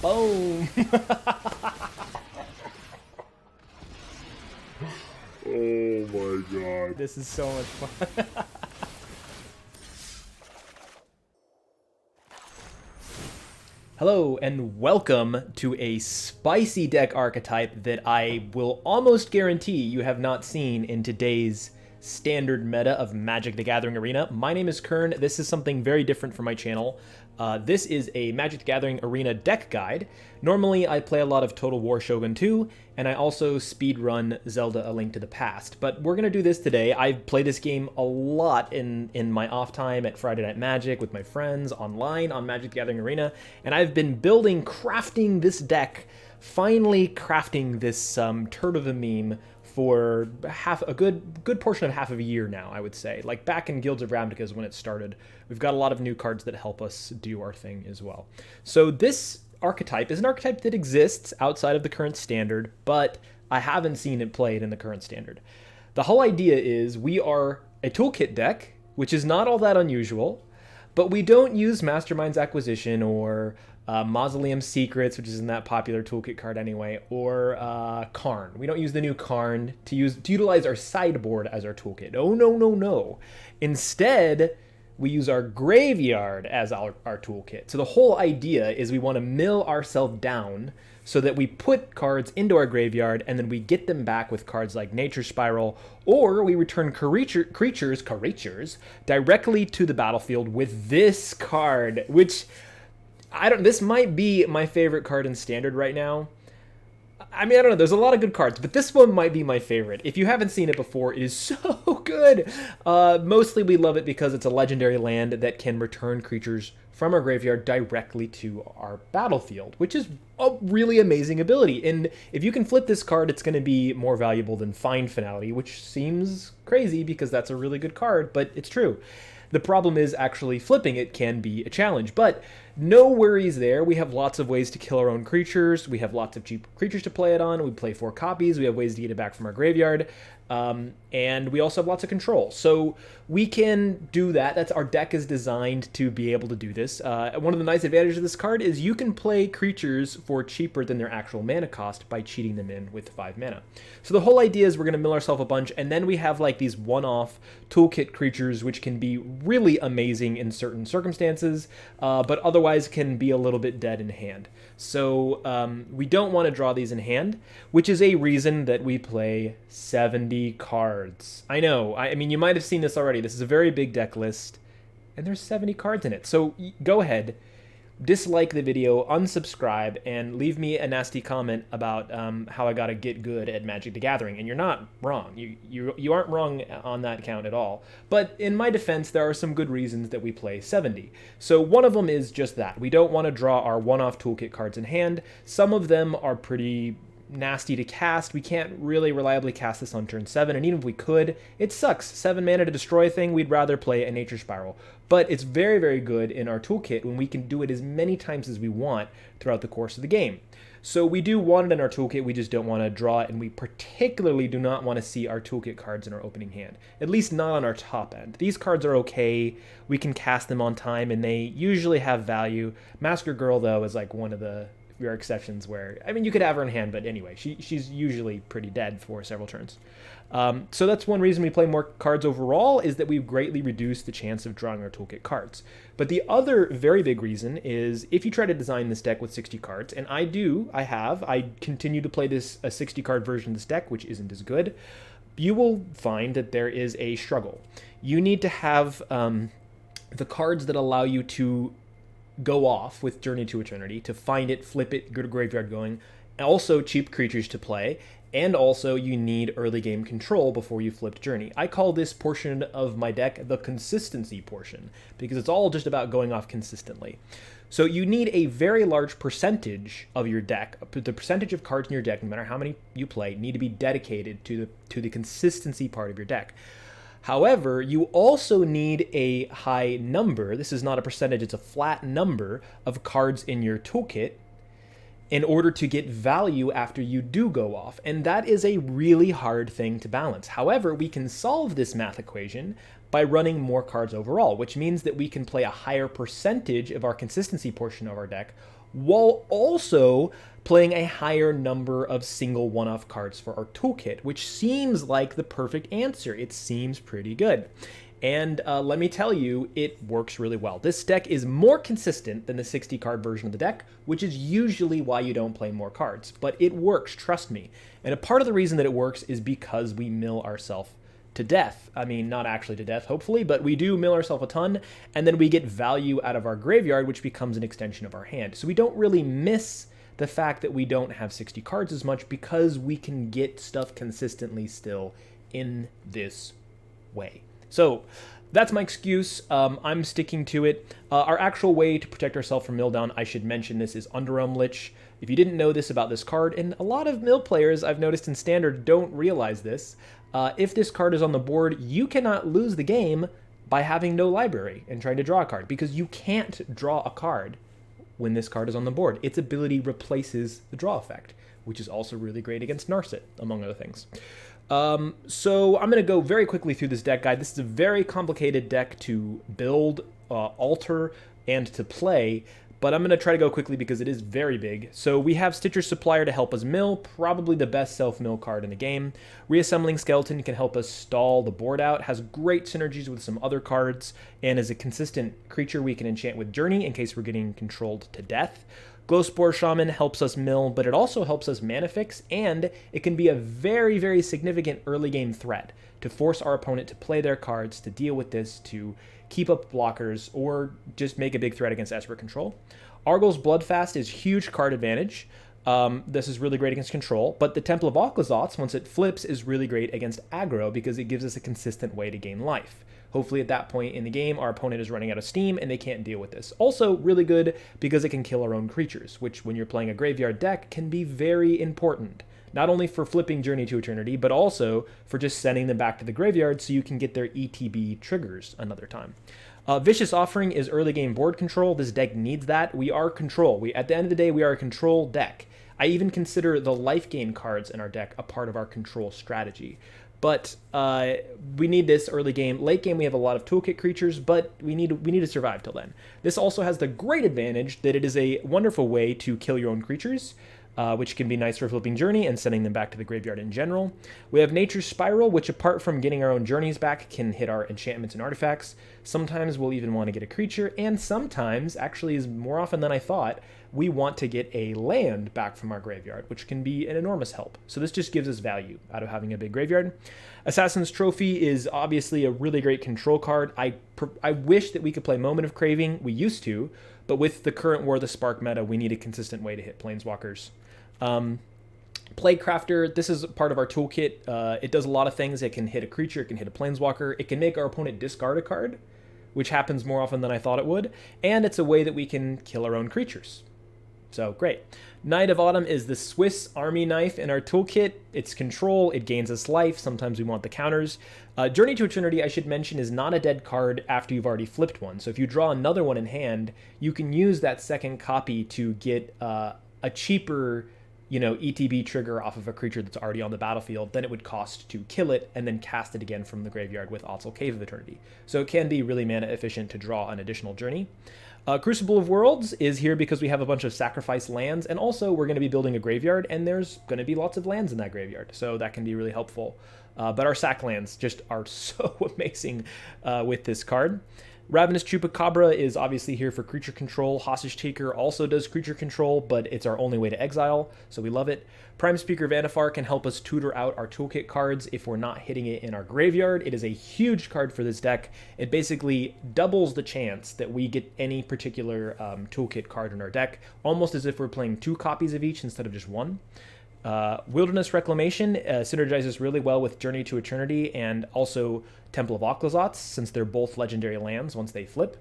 Boom! Oh my god. This is so much fun. Hello and welcome to a spicy deck archetype that I will almost guarantee you have not seen in today's standard meta of Magic the Gathering Arena. My name is Kern. This is something very different from my channel. This is a Magic the Gathering Arena deck guide. Normally I play a lot of Total War Shogun 2, and I also speedrun Zelda A Link to the Past. But we're going to do this today. I play this game a lot in my off time at Friday Night Magic with my friends online on Magic the Gathering Arena, and I've been crafting this deck, finally crafting this turd of a meme for a good portion of half of a year now, I would say. Like back in Guilds of Ravnica is when it started. We've got a lot of new cards that help us do our thing as well. So this archetype is an archetype that exists outside of the current standard, but I haven't seen it played in the current standard. The whole idea is we are a toolkit deck, which is not all that unusual, but we don't use Mastermind's Acquisition or Mausoleum Secrets, which isn't that popular toolkit card anyway, or Karn. We don't use the new Karn to utilize our sideboard as our toolkit. Oh, no, no, no. Instead, we use our graveyard as our toolkit. So the whole idea is we want to mill ourselves down so that we put cards into our graveyard and then we get them back with cards like Nature Spiral, or we return creatures directly to the battlefield with this card, which this might be my favorite card in Standard right now. I mean, I don't know, there's a lot of good cards, but this one might be my favorite. If you haven't seen it before, it is so good. Mostly we love it because it's a legendary land that can return creatures from our graveyard directly to our battlefield, which is a really amazing ability. And if you can flip this card, it's going to be more valuable than Find Finality, which seems crazy because that's a really good card, but it's true. The problem is actually flipping it can be a challenge, but no worries there. We have lots of ways to kill our own creatures. We have lots of cheap creatures to play it on. We play 4 copies. We have ways to get it back from our graveyard. And we also have lots of control. So we can do that. Our deck is designed to be able to do this. One of the nice advantages of this card is you can play creatures for cheaper than their actual mana cost by cheating them in with 5 mana. So the whole idea is we're going to mill ourselves a bunch, and then we have like these one-off toolkit creatures which can be really amazing in certain circumstances, but otherwise can be a little bit dead in hand. So we don't want to draw these in hand, which is a reason that we play 70 cards. I know, I mean, you might have seen this already. This is a very big deck list, and there's 70 cards in it. So go ahead, dislike the video, unsubscribe, and leave me a nasty comment about how I gotta get good at Magic the Gathering. And you're not wrong. You aren't wrong on that count at all. But in my defense, there are some good reasons that we play 70. So one of them is just that. We don't want to draw our one-off toolkit cards in hand. Some of them are pretty nasty to cast. We can't really reliably cast this on turn 7, and even if we could, it sucks. 7 mana to destroy a thing. We'd rather play a Nature Spiral. But it's very, very good in our toolkit when we can do it as many times as we want throughout the course of the game. So we do want it in our toolkit, we just don't want to draw it, and we particularly do not want to see our toolkit cards in our opening hand. At least not on our top end. These cards are okay, we can cast them on time, and they usually have value. Masker Girl, though, is like one of the rare exceptions where, I mean, you could have her in hand, but anyway, she's usually pretty dead for several turns. So that's one reason we play more cards overall, is that we've greatly reduced the chance of drawing our toolkit cards. But the other very big reason is if you try to design this deck with 60 cards, and I continue to play a 60 card version of this deck, which isn't as good, you will find that there is a struggle. You need to have the cards that allow you to go off with Journey to Eternity, to find it, flip it, go to graveyard going, also cheap creatures to play, and also you need early game control before you flip Journey. I call this portion of my deck the consistency portion, because it's all just about going off consistently. So you need a very large percentage of your deck, the percentage of cards in your deck, no matter how many you play, need to be dedicated to the consistency part of your deck. However, you also need a high number, this is not a percentage, it's a flat number of cards in your toolkit in order to get value after you do go off. And that is a really hard thing to balance. However, we can solve this math equation by running more cards overall, which means that we can play a higher percentage of our consistency portion of our deck while also playing a higher number of single one-off cards for our toolkit, which seems like the perfect answer. It seems pretty good. And let me tell you, it works really well. This deck is more consistent than the 60-card version of the deck, which is usually why you don't play more cards. But it works, trust me. And a part of the reason that it works is because we mill ourselves to death. I mean, not actually to death, hopefully, but we do mill ourselves a ton, and then we get value out of our graveyard, which becomes an extension of our hand. So we don't really miss the fact that we don't have 60 cards as much because we can get stuff consistently still in this way. So that's my excuse. I'm sticking to it. Our actual way to protect ourselves from mill down, I should mention this, is Underrealm Lich. If you didn't know this about this card, and a lot of mill players I've noticed in Standard don't realize this, if this card is on the board, you cannot lose the game by having no library and trying to draw a card, because you can't draw a card when this card is on the board. Its ability replaces the draw effect, which is also really great against Narset, among other things. So I'm going to go very quickly through this deck guide. This is a very complicated deck to build, alter, and to play, but I'm going to try to go quickly because it is very big. So we have Stitcher's Supplier to help us mill, probably the best self-mill card in the game. Reassembling Skeleton can help us stall the board out, has great synergies with some other cards, and is a consistent creature we can enchant with Journey in case we're getting controlled to death. Glowspore Shaman helps us mill, but it also helps us mana fix, and it can be a very, very significant early game threat to force our opponent to play their cards, to deal with this, to keep up blockers, or just make a big threat against Esper control. Arguel's Bloodfast is huge card advantage. This is really great against control, but the Temple of Occlusoths, once it flips, is really great against aggro because it gives us a consistent way to gain life. Hopefully at that point in the game, our opponent is running out of steam and they can't deal with this. Also really good because it can kill our own creatures, which when you're playing a graveyard deck can be very important. Not only for flipping Journey to Eternity, but also for just sending them back to the graveyard so you can get their ETB triggers another time. Vicious Offering is early game board control. This deck needs that. We are control. At the end of the day, we are a control deck. I even consider the life gain cards in our deck a part of our control strategy. But we need this early game. Late game, we have a lot of toolkit creatures, but we need to survive till then. This also has the great advantage that it is a wonderful way to kill your own creatures, which can be nice for flipping Journey and sending them back to the graveyard in general. We have Nature's Spiral, which apart from getting our own Journeys back, can hit our enchantments and artifacts. Sometimes we'll even want to get a creature, and sometimes, actually is more often than I thought, we want to get a land back from our graveyard, which can be an enormous help. So this just gives us value out of having a big graveyard. Assassin's Trophy is obviously a really great control card. I wish that we could play Moment of Craving. We used to, but with the current War of the Spark meta, we need a consistent way to hit Planeswalkers. Plaguecrafter, this is part of our toolkit. It does a lot of things. It can hit a creature, it can hit a Planeswalker, it can make our opponent discard a card, which happens more often than I thought it would, and it's a way that we can kill our own creatures. So, great. Knight of Autumn is the Swiss Army knife in our toolkit. It's control, it gains us life, sometimes we want the counters. Journey to Eternity, I should mention, is not a dead card after you've already flipped one. So if you draw another one in hand, you can use that second copy to get a cheaper, ETB trigger off of a creature that's already on the battlefield than it would cost to kill it and then cast it again from the graveyard with Otzel Cave of Eternity. So it can be really mana efficient to draw an additional Journey. Crucible of Worlds is here because we have a bunch of sacrifice lands, and also we're going to be building a graveyard, and there's going to be lots of lands in that graveyard, so that can be really helpful. But our sack lands just are so amazing with this card. Ravenous Chupacabra is obviously here for creature control. Hostage Taker also does creature control, but it's our only way to exile, so we love it. Prime Speaker Vanifar can help us tutor out our toolkit cards if we're not hitting it in our graveyard. It is a huge card for this deck. It basically doubles the chance that we get any particular toolkit card in our deck, almost as if we're playing 2 copies of each instead of just 1. Wilderness Reclamation synergizes really well with Journey to Eternity and also Temple of Occlusoths, since they're both legendary lands once they flip.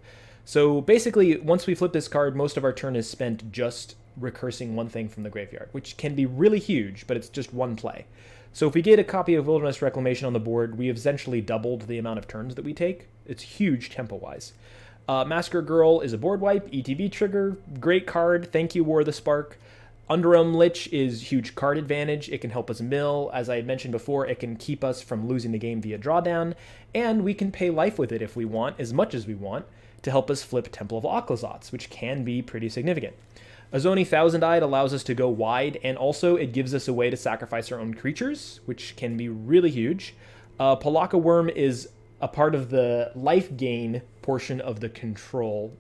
So basically, once we flip this card, most of our turn is spent just recursing one thing from the graveyard, which can be really huge, but it's just one play. So if we get a copy of Wilderness Reclamation on the board, we have essentially doubled the amount of turns that we take. It's huge tempo-wise. Masker Girl is a board wipe, ETB trigger, great card, thank you War of the Spark. Underrealm Lich is huge card advantage. It can help us mill. As I mentioned before, it can keep us from losing the game via drawdown, and we can pay life with it if we want, as much as we want, to help us flip Temple of Occlusots, which can be pretty significant. Izoni Thousand-Eyed allows us to go wide, and also it gives us a way to sacrifice our own creatures, which can be really huge. Pelakka Wurm is a part of the life gain portion of the control,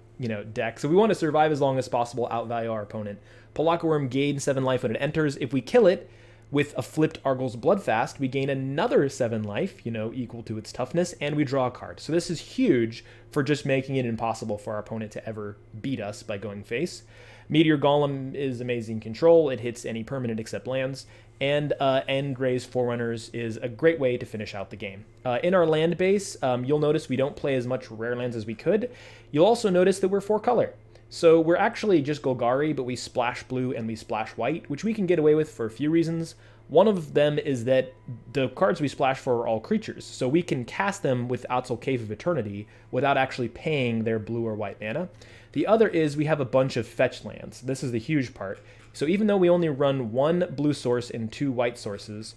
deck. So we want to survive as long as possible, outvalue our opponent. Pelakka Wurm gains 7 life when it enters. If we kill it with a flipped Arguel's Bloodfast, we gain another 7 life, equal to its toughness, and we draw a card. So this is huge for just making it impossible for our opponent to ever beat us by going face. Meteor Golem is amazing control. It hits any permanent except lands. And End-Raze Forerunners is a great way to finish out the game. In our land base, you'll notice we don't play as much rare lands as we could. You'll also notice that we're 4-color. So we're actually just Golgari, but we splash blue and we splash white, which we can get away with for a few reasons. One of them is that the cards we splash for are all creatures, so we can cast them with Outsoul Cave of Eternity without actually paying their blue or white mana. The other is we have a bunch of fetch lands. This is the huge part. So even though we only run 1 blue source and 2 white sources,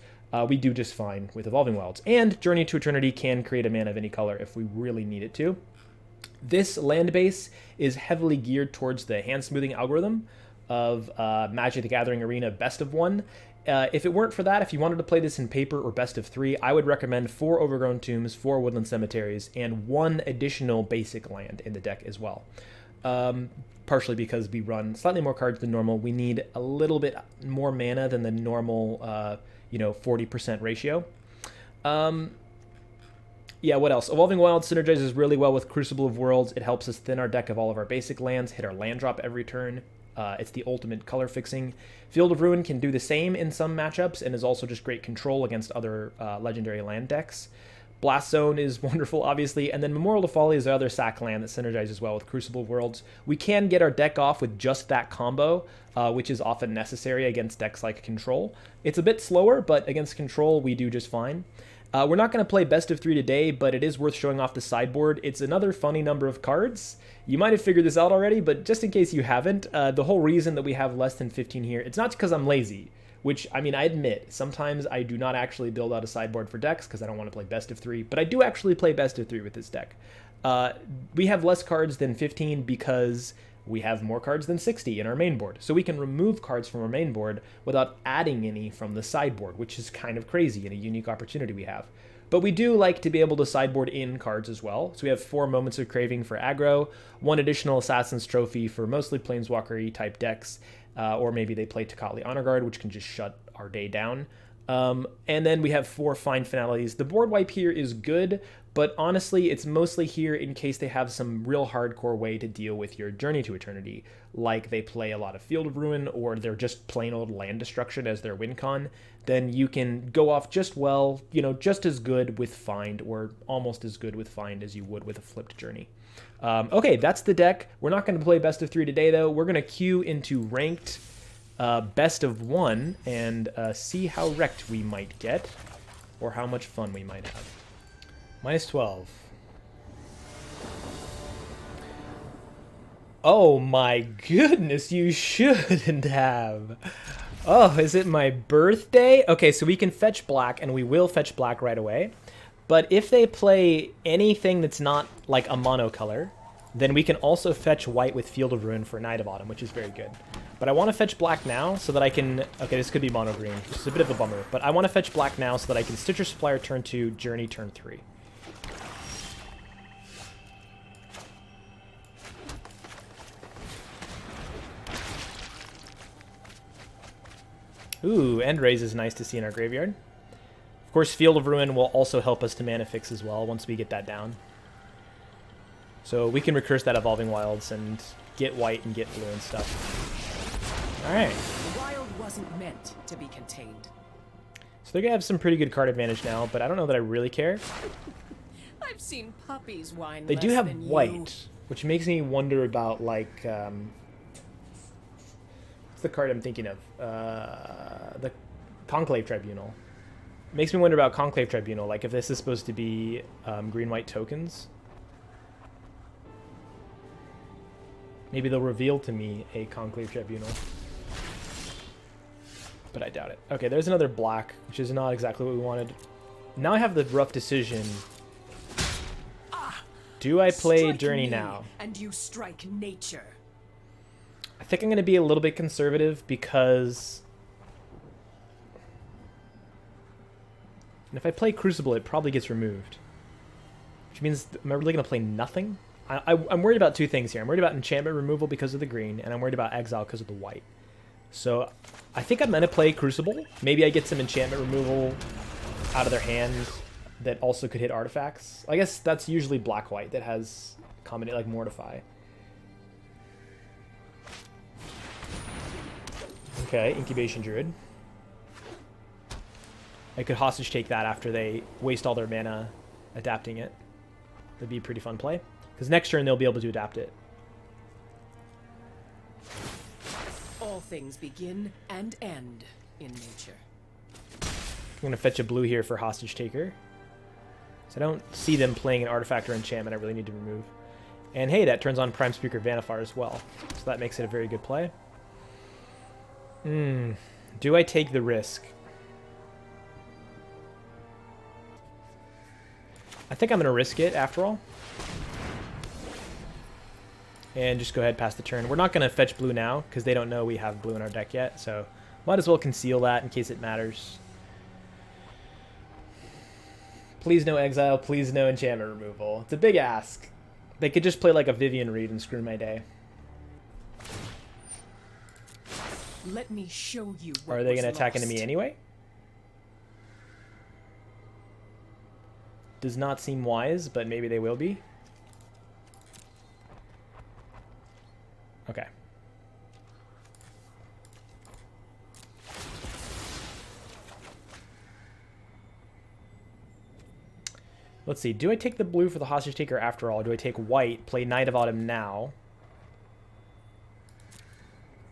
we do just fine with Evolving Wilds. And Journey to Eternity can create a mana of any color if we really need it to. This land base is heavily geared towards the hand smoothing algorithm of Magic the Gathering Arena Best of 1. If it weren't for that, if you wanted to play this in paper or Best of 3, I would recommend 4 Overgrown Tombs, 4 Woodland Cemeteries, and 1 additional basic land in the deck as well. Partially because we run slightly more cards than normal. We need a little bit more mana than the normal, 40% ratio. Yeah, what else? Evolving Wilds synergizes really well with Crucible of Worlds. It helps us thin our deck of all of our basic lands, hit our land drop every turn. It's the ultimate color fixing. Field of Ruin can do the same in some matchups and is also just great control against other legendary land decks. Blast Zone is wonderful, obviously, and then Memorial to Folly is the other sack land that synergizes well with Crucible of Worlds. We can get our deck off with just that combo, which is often necessary against decks like Control. It's a bit slower, but against Control, we do just fine. We're not going to play Best of 3 today, but it is worth showing off the sideboard. It's another funny number of cards. You might have figured this out already, but just in case you haven't, the whole reason that we have less than 15 here, it's not because I'm lazy. Which, I admit, sometimes I do not actually build out a sideboard for decks because I don't want to play Best of 3, but I do actually play Best of 3 with this deck. We have less cards than 15 because we have more cards than 60 in our main board. So we can remove cards from our main board without adding any from the sideboard, which is kind of crazy and a unique opportunity we have. But we do like to be able to sideboard in cards as well. So we have 4 Moments of Craving for aggro, 1 additional Assassin's Trophy for mostly Planeswalker-y type decks, or maybe they play Tocatli Honor Guard, which can just shut our day down. And then we have 4 Find Finalities. The board wipe here is good, but honestly, it's mostly here in case they have some real hardcore way to deal with your Journey to Eternity, like they play a lot of Field of Ruin, or they're just plain old land destruction as their win con. Then you can go off just well, just as good with Find, or almost as good with Find as you would with a flipped Journey. Okay, that's the deck. We're not going to play Best of 3 today, though. We're going to queue into ranked Best of 1 and see how wrecked we might get, or how much fun we might have. Minus 12. Oh my goodness, you shouldn't have. Oh, is it my birthday? Okay, so we can fetch black, and we will fetch black right away. But if they play anything that's not like a monocolor, then we can also fetch white with Field of Ruin for Night of Autumn, which is very good. But I want to fetch black now so that I can... Okay, this could be mono green, which is a bit of a bummer. But I want to fetch black now so that I can Stitcher Supplier turn 2, Journey turn 3. Ooh, End-Raze is nice to see in our graveyard. Of course, Field of Ruin will also help us to mana fix as well once we get that down. So we can recurse that Evolving Wilds and get white and get blue and stuff. Alright. The wild wasn't meant to be contained. So they're going to have some pretty good card advantage now, but I don't know that I really care. I've seen puppies whine They less do have than white, you. which makes me wonder about, like... what's the card I'm thinking of? The Conclave Tribunal. Makes me wonder about Conclave Tribunal, like if this is supposed to be green-white tokens. Maybe they'll reveal to me a Conclave Tribunal. but I doubt it. Okay, there's another black, which is not exactly what we wanted. Now I have the rough decision. Do I play Strike Journey me, now? And you strike nature. I think I'm going to be a little bit conservative because... And if I play Crucible, it probably gets removed. Which means, am I really going to play nothing? I'm worried about two things here. I'm worried about enchantment removal because of the green, and I'm worried about exile because of the white. So I think I'm going to play Crucible. Maybe I get some enchantment removal out of their hand that also could hit artifacts. I guess that's usually black-white that has combinate like Mortify. Okay, Incubation Druid. I could hostage take that after they waste all their mana adapting it. That'd be a pretty fun play. Because next turn they'll be able to adapt it. All things begin and end in nature. I'm going to fetch a blue here for hostage taker. So I don't see them playing an artifact or enchantment I really need to remove. And hey, that turns on Prime Speaker Vanifar as well. So that makes it a very good play. Do I take the risk? I think I'm going to risk it after all. And just go ahead past the turn. We're not going to fetch blue now because they don't know we have blue in our deck yet. So might as well conceal that in case it matters. Please no exile. Please no enchantment removal. It's a big ask. They could just play like a Vivian Reed and screw my day. Let me show you what Are they going to was attack lost. into me anyway? Does not seem wise, but maybe they will be. Okay. Let's see. Do I take the blue for the hostage taker after all? Do I take white, play Knight of Autumn now?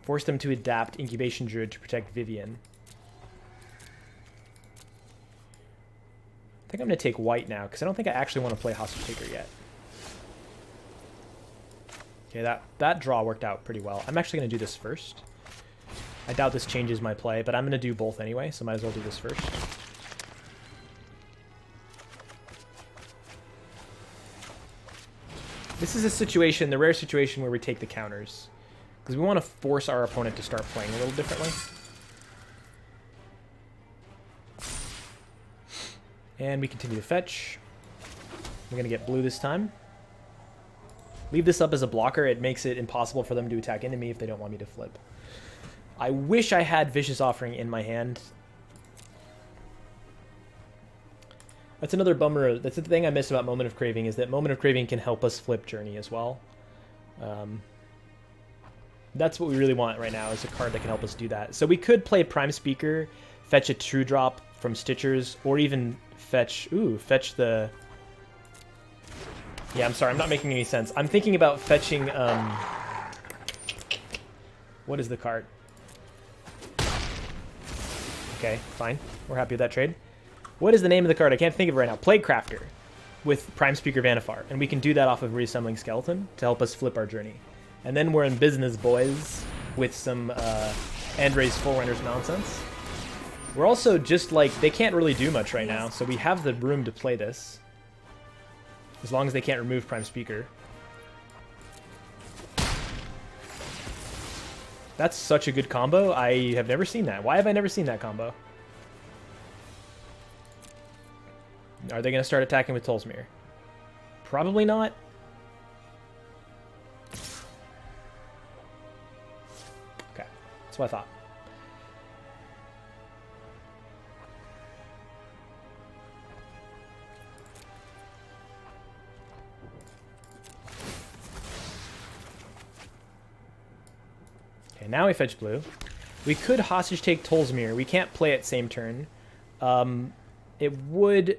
Force them to adapt Incubation Druid to protect Vivian. I think I'm going to take white now, because I don't think I actually want to play hostage taker yet. Okay, that draw worked out pretty well. I'm actually going to do this first. I doubt this changes my play, but I'm going to do both anyway, so might as well do this first. This is a situation, the rare situation where we take the counters. Because we want to force our opponent to start playing a little differently. And we continue to fetch. We're going to get blue this time. Leave this up as a blocker. It makes it impossible for them to attack into me if they don't want me to flip. I wish I had Vicious Offering in my hand. That's another bummer. That's the thing I miss about Moment of Craving, is that Moment of Craving can help us flip Journey as well. That's what we really want right now, is a card that can help us do that. So we could play Prime Speaker, fetch a True Drop from Stitchers, or even fetch the... Yeah, I'm sorry, I'm not making any sense. I'm thinking about fetching, what is the card? Okay, fine. We're happy with that trade. What is the name of the card? I can't think of it right now. Plague Crafter with Prime Speaker Vanifar. And we can do that off of Reassembling Skeleton to help us flip our Journey. And then we're in business, boys, with some End-Raze Forerunners nonsense. We're also just like, they can't really do much right now, so we have the room to play this. As long as they can't remove Prime Speaker. That's such a good combo. I have never seen that. Why have I never seen that combo? Are they going to start attacking with Tolsmere? Probably not. Okay, that's what I thought. Okay, now we fetch blue. We could hostage take Tolsmere. We can't play it same turn. It would...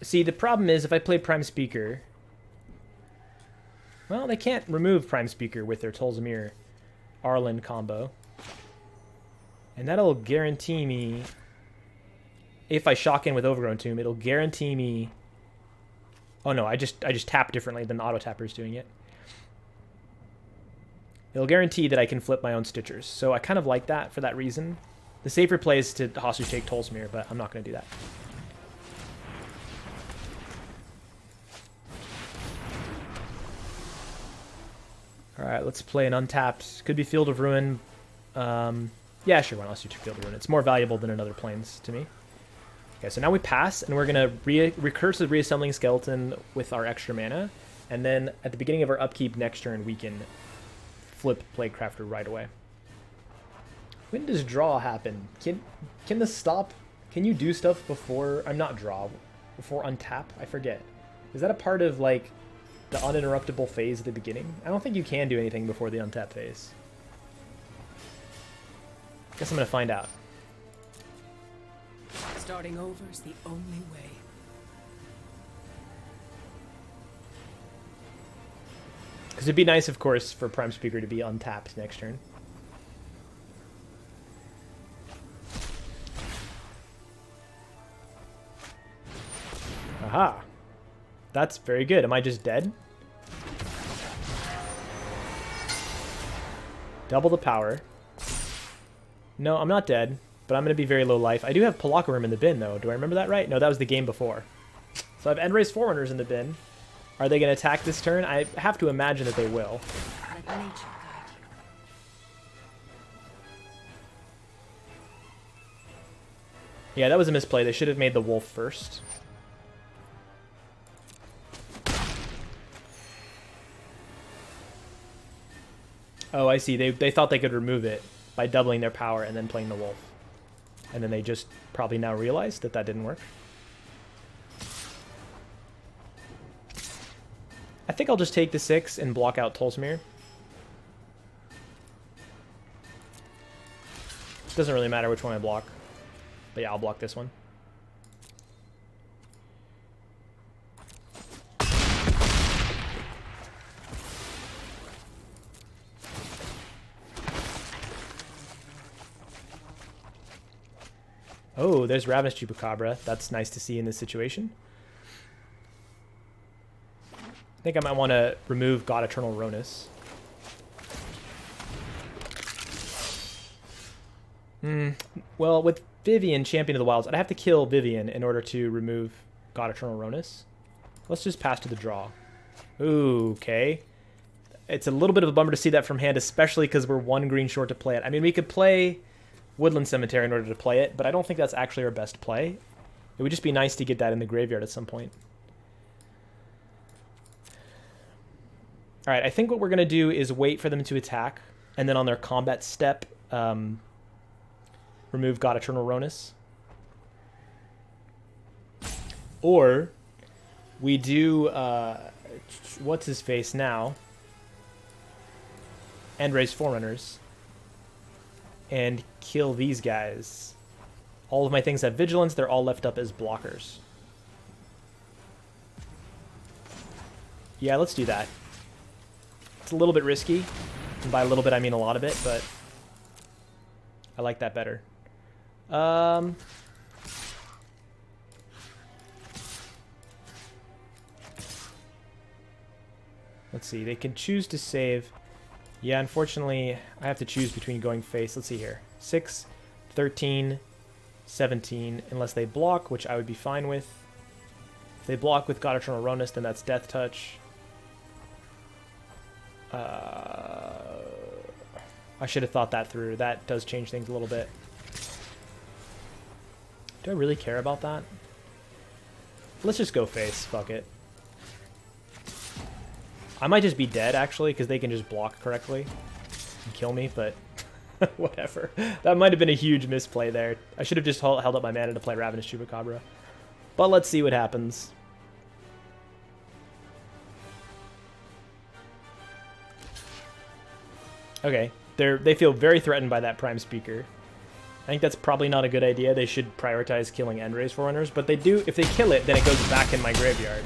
See, the problem is if I play Prime Speaker... Well, they can't remove Prime Speaker with their Tolsmere Arlen combo. And that'll guarantee me... If I shock in with Overgrown Tomb, it'll guarantee me... Oh no, I just tap differently than the auto-tapper's doing it. It'll guarantee that I can flip my own Stitchers. So I kind of like that for that reason. The safer play is to hostage take Tolsmere, but I'm not going to do that. Alright, let's play an untapped. Could be Field of Ruin. Yeah, sure, why not? Let's do Field of Ruin. It's more valuable than another Plains to me. Okay, so now we pass, and we're going to recursive Reassembling Skeleton with our extra mana. And then at the beginning of our upkeep next turn, we can flip Plague Crafter right away. When does draw happen? Can this stop? Can you do stuff before... I'm not draw. Before untap? I forget. Is that a part of, like, the uninterruptible phase at the beginning? I don't think you can do anything before the untap phase. Guess I'm going to find out. Starting over is the only way. Because it'd be nice, of course, for Prime Speaker to be untapped next turn. Aha! That's very good. Am I just dead? Double the power. No, I'm not dead, but I'm going to be very low life. I do have Pelakka Wurm in the bin, though. Do I remember that right? No, that was the game before. So I have End-Raze Forerunners in the bin. Are they going to attack this turn? I have to imagine that they will. Let nature guide you. Yeah, that was a misplay. They should have made the wolf first. Oh, I see. They thought they could remove it by doubling their power and then playing the wolf. And then they just probably now realized that that didn't work. I think I'll just take the 6 and block out Tolsmere. Doesn't really matter which one I block. But yeah, I'll block this one. Oh, there's Ravenous Chupacabra. That's nice to see in this situation. I think I might want to remove God Eternal Ronus. Well, with Vivian, Champion of the Wilds, I'd have to kill Vivian in order to remove God Eternal Ronus. Let's just pass to the draw. Ooh, okay. It's a little bit of a bummer to see that from hand, especially because we're 1 green short to play it. I mean, we could play Woodland Cemetery in order to play it, but I don't think that's actually our best play. It would just be nice to get that in the graveyard at some point. Alright, I think what we're going to do is wait for them to attack, and then on their combat step, remove God Eternal Ronus. Or, we do, what's his face now? End-Raze Forerunners. And kill these guys. All of my things have vigilance. They're all left up as blockers. Yeah, let's do that. It's a little bit risky. And by a little bit, I mean a lot of it, but I like that better. Let's see. They can choose to save. Yeah, unfortunately, I have to choose between going face. Let's see here. 6, 13, 17, unless they block, which I would be fine with. If they block with God Eternal Ronus, then that's Death Touch. I should have thought that through. That does change things a little bit. Do I really care about that? Let's just go face. Fuck it. I might just be dead, actually, because they can just block correctly and kill me, but whatever. That might have been a huge misplay there. I should have just held up my mana to play Ravenous Chupacabra. But let's see what happens. Okay, they feel very threatened by that Prime Speaker. I think that's probably not a good idea. They should prioritize killing End-Raze Forerunners, but they do. If they kill it, then it goes back in my graveyard,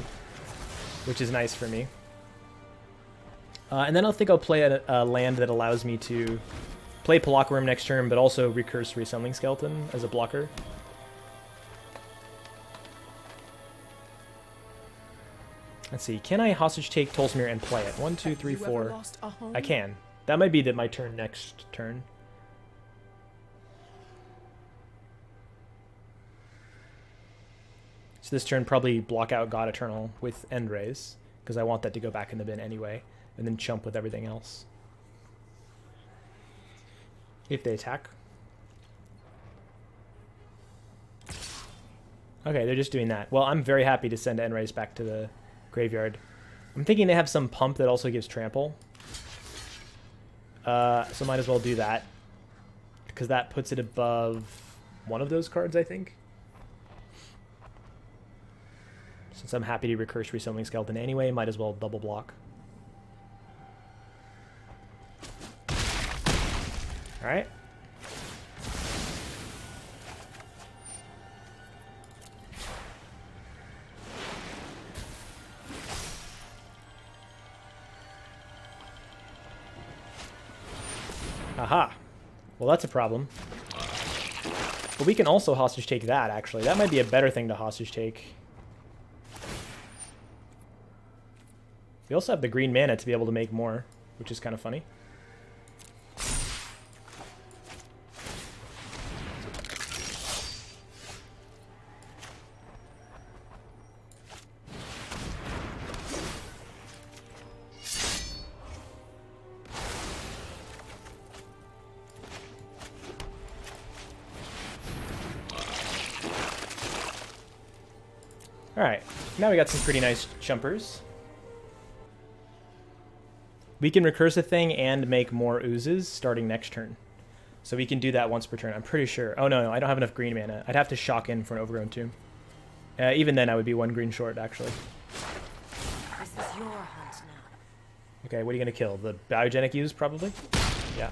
which is nice for me. And then I think I'll play a land that allows me to play Pelakka Wurm next turn, but also recurse Reassembling Skeleton as a blocker. Let's see. Can I hostage take Tolsmere and play it? 1, 2, 3, 4. I can. That might be my turn next turn. So this turn probably block out God Eternal with End-Raze, because I want that to go back in the bin anyway, and then chump with everything else. If they attack. Okay, they're just doing that. Well, I'm very happy to send End-Raze back to the graveyard. I'm thinking they have some pump that also gives trample. So might as well do that, because that puts it above one of those cards, I think. Since I'm happy to recurse Reassembling Skeleton anyway, might as well double block. Alright. Aha. Well, that's a problem. But we can also hostage take that, actually. That might be a better thing to hostage take. We also have the green mana to be able to make more, which is kind of funny. Alright, now we got some pretty nice chumpers. We can recurse a thing and make more oozes starting next turn. So we can do that once per turn, I'm pretty sure. Oh no, I don't have enough green mana. I'd have to shock in for an Overgrown Tomb. Even then I would be one green short, actually. This is your hunt now. Okay, what are you going to kill? The biogenic ooze, probably? Yeah.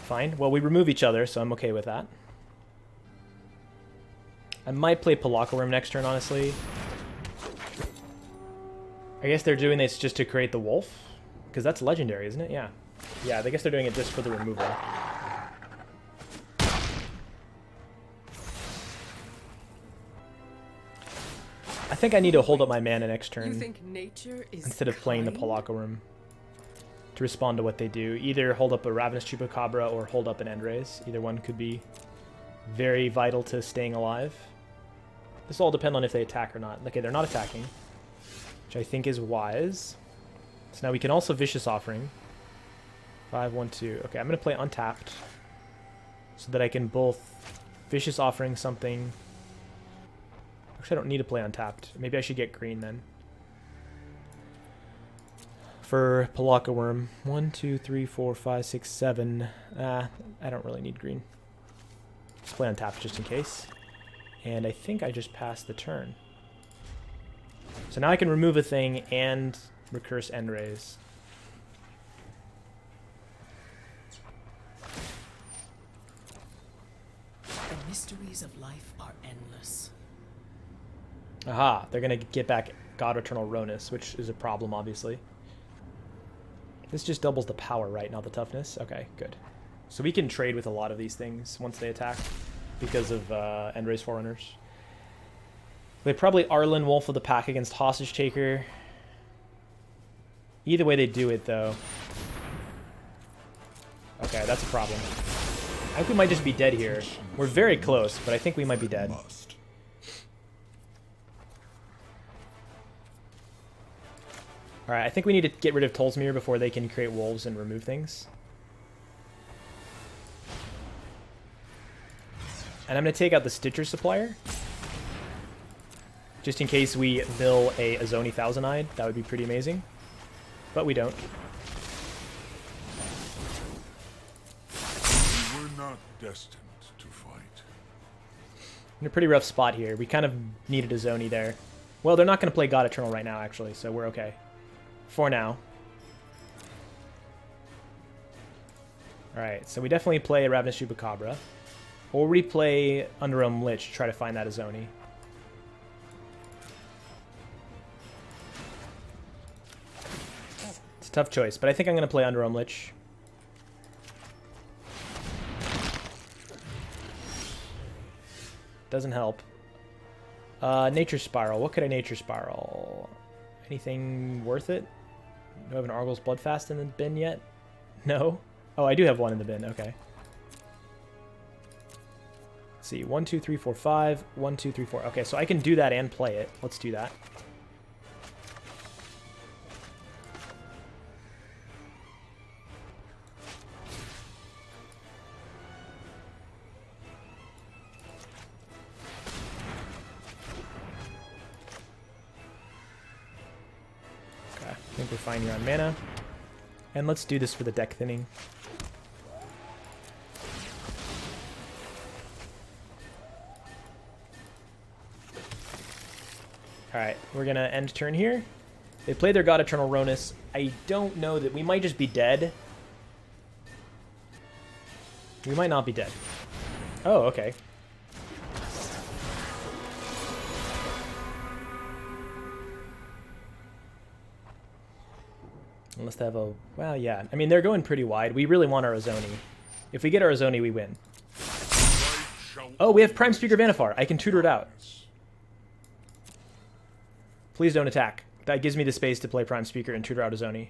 Fine. Well, we remove each other, so I'm okay with that. I might play Pelakka Wurm next turn, honestly. I guess they're doing this just to create the wolf. Because that's legendary, isn't it? Yeah. Yeah, I guess they're doing it just for the removal. I think I need to hold up my mana next turn. You think nature is instead of playing the Pelakka Wurm. To respond to what they do. Either hold up a Ravenous Chupacabra or hold up an End-Raze. Either one could be very vital to staying alive. This will all depend on if they attack or not. Okay, they're not attacking, which I think is wise. So now we can also Vicious Offering. 5, 1, 2. Okay, I'm going to play untapped so that I can both Vicious Offering something. Actually, I don't need to play untapped. Maybe I should get green then. For Pelakka Wurm. 1, 2, 3, 4, 5, 6, 7. I don't really need green. Let's play untapped just in case. And I think I just passed the turn. So now I can remove a thing and recurse End-Raze. The mysteries of life are endless. Aha, they're going to get back God Eternal Ronus, which is a problem, obviously. This just doubles the power, right? Not the toughness? Okay, good. So we can trade with a lot of these things once they attack because of End-Raze Forerunners. They probably Arlen Wolf of the Pack against Hostage Taker. Either way they do it, though. Okay, that's a problem. I think we might just be dead here. We're very close, but I think we might be dead. Alright, I think we need to get rid of Tolsmere before they can create wolves and remove things. And I'm going to take out the Stitcher Supplier. Just in case we mill a Izoni Thousand-Eyed. That would be pretty amazing. But we don't. We were not destined to fight. In a pretty rough spot here. We kind of needed a Izoni there. Well, they're not going to play God Eternal right now, actually, so we're okay. For now. Alright, so we definitely play Ravenous Chupacabra. Or we play Underrealm Lich to try to find that Izoni. It's a tough choice, but I think I'm going to play Underrealm Lich. Doesn't help. Nature Spiral. What could I Nature Spiral? Anything worth it? Do I have an Arguel's Bloodfast in the bin yet? No? Oh, I do have one in the bin. Okay. see, 1, 2, 3, 4, 5, 1, 2, 3, 4. Okay, so I can do that and play it. Let's do that. Okay, I think we're fine here on mana. And let's do this for the deck thinning. Alright, we're gonna end turn here. They played their God Eternal Ronus. I don't know that we might just be dead. We might not be dead. Oh, okay. Unless they have a... Well, yeah. I mean, they're going pretty wide. We really want our Izoni. If we get our Izoni, we win. Oh, we have Prime Speaker Vannifar. I can tutor it out. Please don't attack. That gives me the space to play Prime Speaker and tutor out Izoni.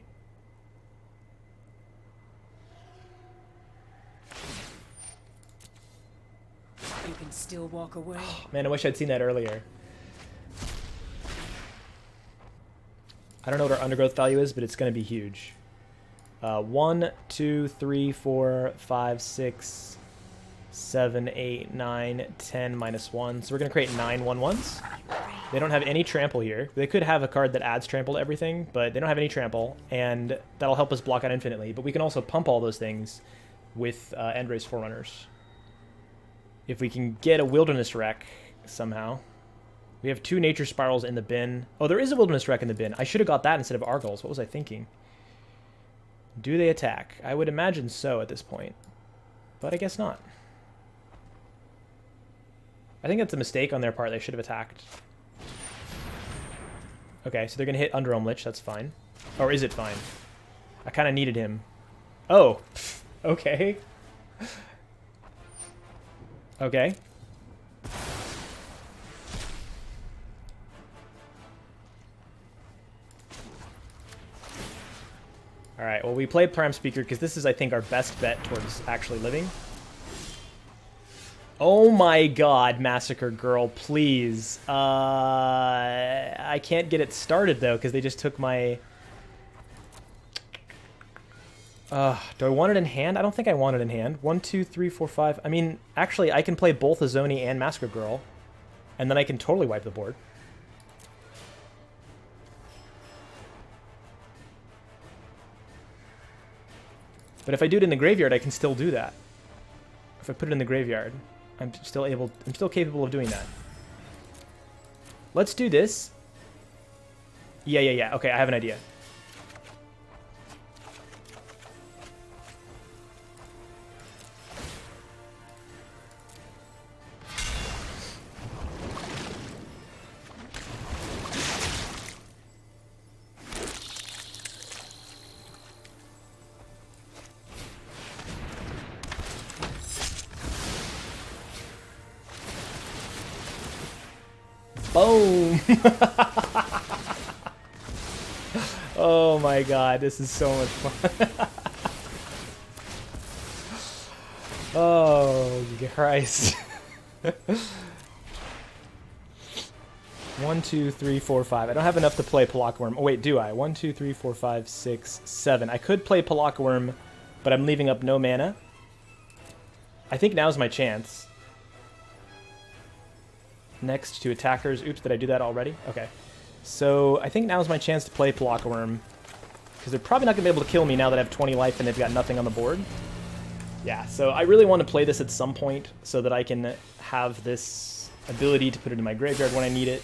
You can still walk away. Man, I wish I'd seen that earlier. I don't know what our undergrowth value is, but it's going to be huge. 1, 2, 3, 4, 5, 6, 7, 8, 9, 10, -1. So we're going to create 9 1/1s. They don't have any trample here. They could have a card that adds trample to everything, but they don't have any trample, and that'll help us block out infinitely. But we can also pump all those things with End-Raze Forerunners. If we can get a Wilderness Wreck somehow. We have 2 Nature Spirals in the bin. Oh, there is a Wilderness Wreck in the bin. I should have got that instead of Arguels. What was I thinking? Do they attack? I would imagine so at this point, but I guess not. I think that's a mistake on their part. They should have attacked. Okay, so they're going to hit Underrealm Lich. That's fine. Or is it fine? I kind of needed him. Oh, okay. Okay. Alright, well, we played Prime Speaker because this is, I think, our best bet towards actually living. Oh my god, Massacre Girl, please. I can't get it started, though, because they just took my... do I want it in hand? I don't think I want it in hand. 1, 2, 3, 4, 5. I mean, actually, I can play both Izoni and Massacre Girl, and then I can totally wipe the board. But if I do it in the graveyard, I can still do that. If I put it in the graveyard, I'm still capable of doing that. Let's do this. Yeah. Okay, I have an idea. Boom! Oh my god, this is so much fun. Oh, Christ. 1, 2, 3, 4, 5. I don't have enough to play Pelakka Wurm. Oh wait, do I? 1, 2, 3, 4, 5, 6, 7. I could play Pelakka Wurm, but I'm leaving up no mana. I think now's my chance. Next to attackers. Oops, did I do that already? Okay. So I think now's my chance to play Pelakka Wurm, because they're probably not going to be able to kill me now that I have 20 life and they've got nothing on the board. Yeah, so I really want to play this at some point so that I can have this ability to put it in my graveyard when I need it.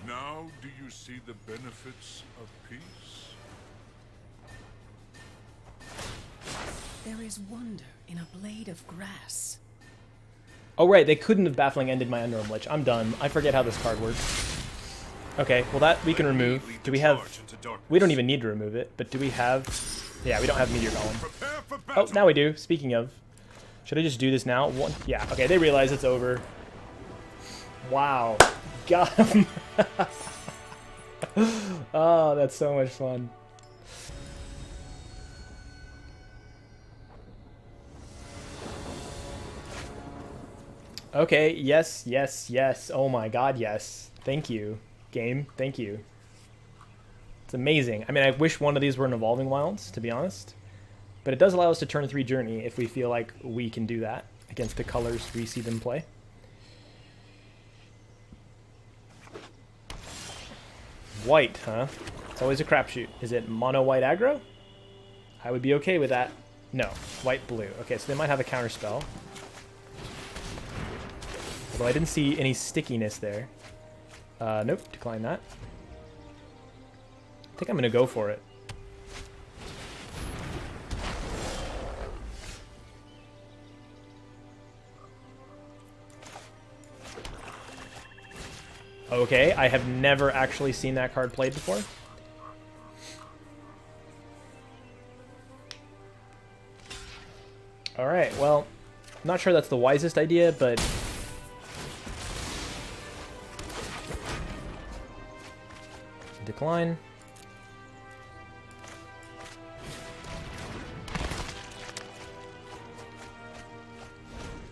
Now do you see the benefits of peace? There is wonder in a blade of grass. Oh, right, they couldn't have Baffling Ended my Underrealm Lich. I'm done. I forget how this card works. Okay, well that we can remove. Do we have... We don't even need to remove it, but do we have... Yeah, we don't have Meteor Golem. Oh, now we do. Speaking of. Should I just do this now? One. Yeah, okay, they realize it's over. Wow. Got him. Oh, that's so much fun. Okay, yes, yes, yes. Oh my god, yes. Thank you, game. Thank you. It's amazing. I mean, I wish one of these were in Evolving Wilds, to be honest. But it does allow us to turn 3 Journey if we feel like we can do that against the colors we see them play. White, huh? It's always a crapshoot. Is it mono-white aggro? I would be okay with that. No, white-blue. Okay, so they might have a counter spell. Although I didn't see any stickiness there. Nope, decline that. I think I'm going to go for it. Okay, I have never actually seen that card played before. Alright, well, I'm not sure that's the wisest idea, but... decline.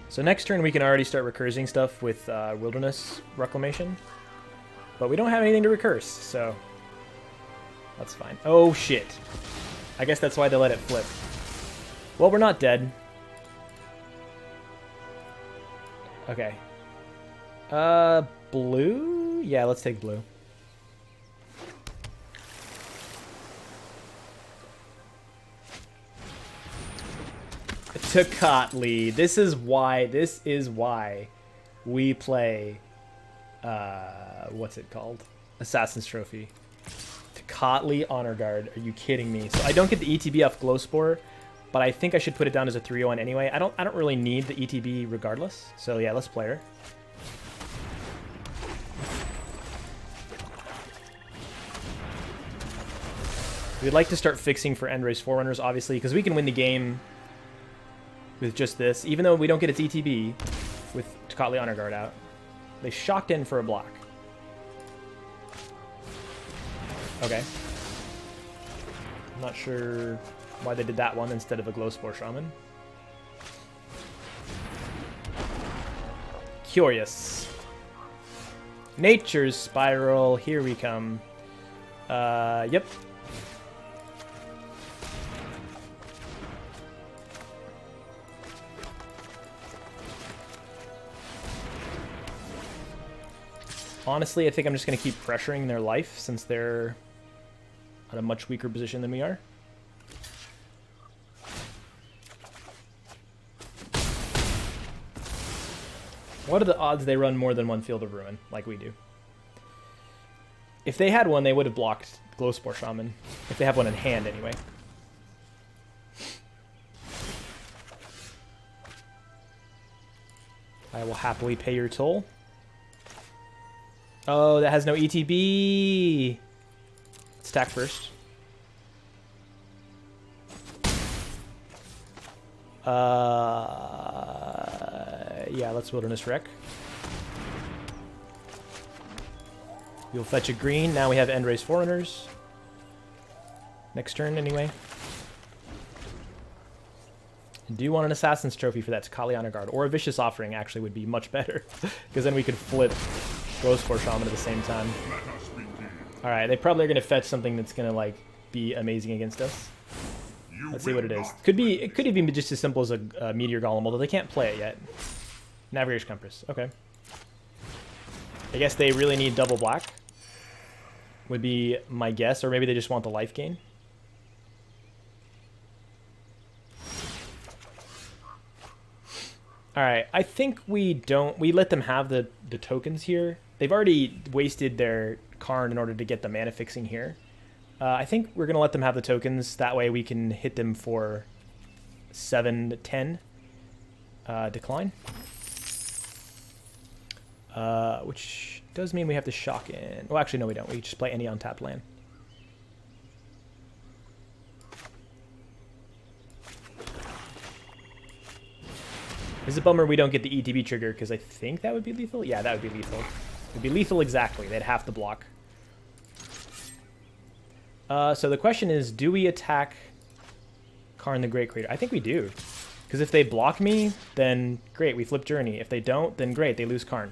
So next turn we can already start recursing stuff with Wilderness Reclamation. But we don't have anything to recurse, so that's fine. Oh shit. I guess that's why they let it flip. Well, we're not dead. Okay. Blue? Yeah, let's take blue. Tocatli. This is why we play what's it called? Assassin's Trophy. Tocatli Honor Guard. Are you kidding me? So I don't get the ETB off Glowspore, but I think I should put it down as a 301 anyway. I don't really need the ETB regardless. So yeah, let's play her. We'd like to start fixing for End-Raze Forerunners, obviously, because we can win the game with just this, even though we don't get its ETB with Tocatli Honor Guard out. They shocked in for a block. Okay. I'm not sure why they did that one instead of a Glowspore Shaman. Curious. Nature's Spiral, here we come. Yep. Honestly, I think I'm just going to keep pressuring their life since they're on a much weaker position than we are. What are the odds they run more than one Field of Ruin, like we do? If they had one, they would have blocked Glowspore Shaman. If they have one in hand, anyway. I will happily pay your toll. Oh, that has no ETB. Let's attack first. Yeah, let's Wilderness Rec. We'll fetch a green. Now we have End-Raze Forerunners. Next turn, anyway. I do want an Assassin's Trophy for that Tocatli Honor Guard. Or a Vicious Offering, actually, would be much better. Because then we could flip Glowspore Shaman at the same time. Alright, they probably are going to fetch something that's going to, like, be amazing against us. Let's see what it is. It could even be just as simple as a Meteor Golem, although they can't play it yet. Navigator's Compass. Okay. I guess they really need double black. Would be my guess, or maybe they just want the life gain. Alright, I think we let them have the tokens here. They've already wasted their Karn in order to get the mana fixing here. I think we're going to let them have the tokens. That way we can hit them for 7-10. Decline. Which does mean we have to shock in. Well, actually, no, we don't. We just play any untapped land. It's a bummer we don't get the ETB trigger, because I think that would be lethal. Yeah, that would be lethal. It would be lethal exactly. They'd have to block. So the question is, do we attack Karn the Great Creator? I think we do. Because if they block me, then great, we flip Journey. If they don't, then great, they lose Karn.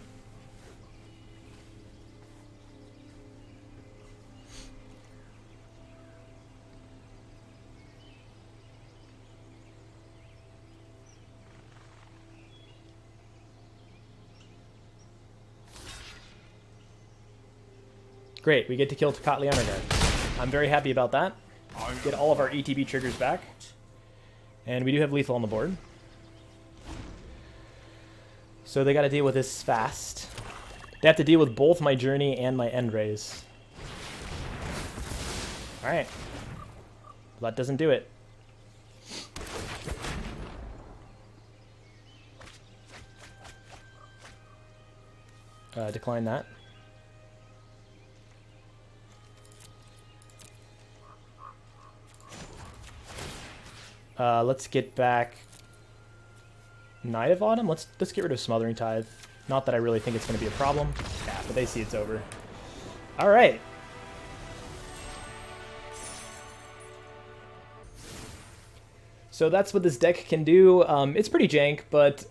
Great, we get to kill Tocatli Honor Guard. I'm very happy about that. Get all of our ETB triggers back. And we do have lethal on the board. So they got to deal with this fast. They have to deal with both my Journey and my End-Raze. Alright. Well, that doesn't do it. Decline that. Let's get back Night of Autumn. Let's get rid of Smothering Tithe. Not that I really think it's going to be a problem. Yeah, but they see it's over. All right. So that's what this deck can do. It's pretty jank, but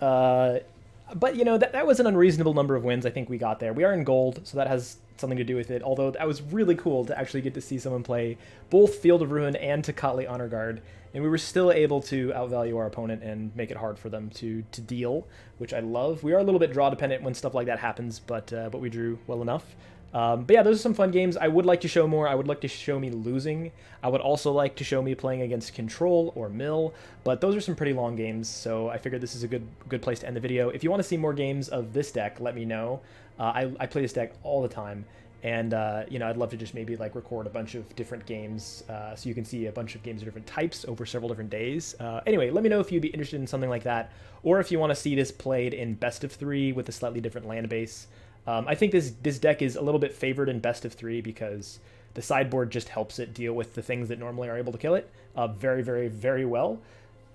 you know, that was an unreasonable number of wins. I think we got there. We are in gold, so that has something to do with it. Although that was really cool to actually get to see someone play both Field of Ruin and Tocatli Honor Guard, and we were still able to outvalue our opponent and make it hard for them to deal, which I love. We are a little bit draw dependent when stuff like that happens, but we drew well enough. But yeah, those are some fun games. I would like to show more. I would like to show me losing. I would also like to show me playing against Control or Mill, but those are some pretty long games, so I figured this is a good place to end the video. If you want to see more games of this deck, let me know. I play this deck all the time, and you know, I'd love to just maybe like record a bunch of different games so you can see a bunch of games of different types over several different days. Anyway, let me know if you'd be interested in something like that, or if you want to see this played in best of 3 with a slightly different land base. I think this deck is a little bit favored in best of 3 because the sideboard just helps it deal with the things that normally are able to kill it very, very, very well.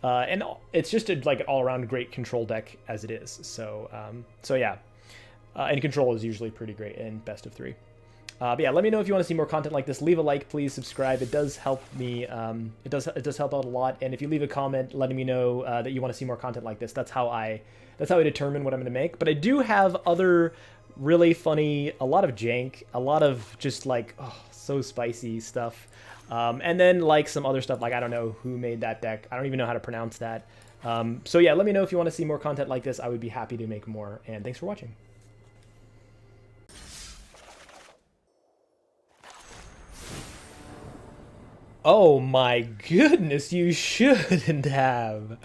And it's just like an all-around great control deck as it is. So yeah, and control is usually pretty great in best of 3. But yeah, let me know if you want to see more content like this. Leave a like, please. Subscribe. It does help me. It does help out a lot. And if you leave a comment letting me know that you want to see more content like this, that's how I determine what I'm going to make. But I do have other really funny, a lot of jank, a lot of just like so spicy stuff, and then like some other stuff like I don't know who made that deck. I don't even know how to pronounce that. So yeah, let me know if you want to see more content like this. I would be happy to make more. And thanks for watching. Oh my goodness, you shouldn't have.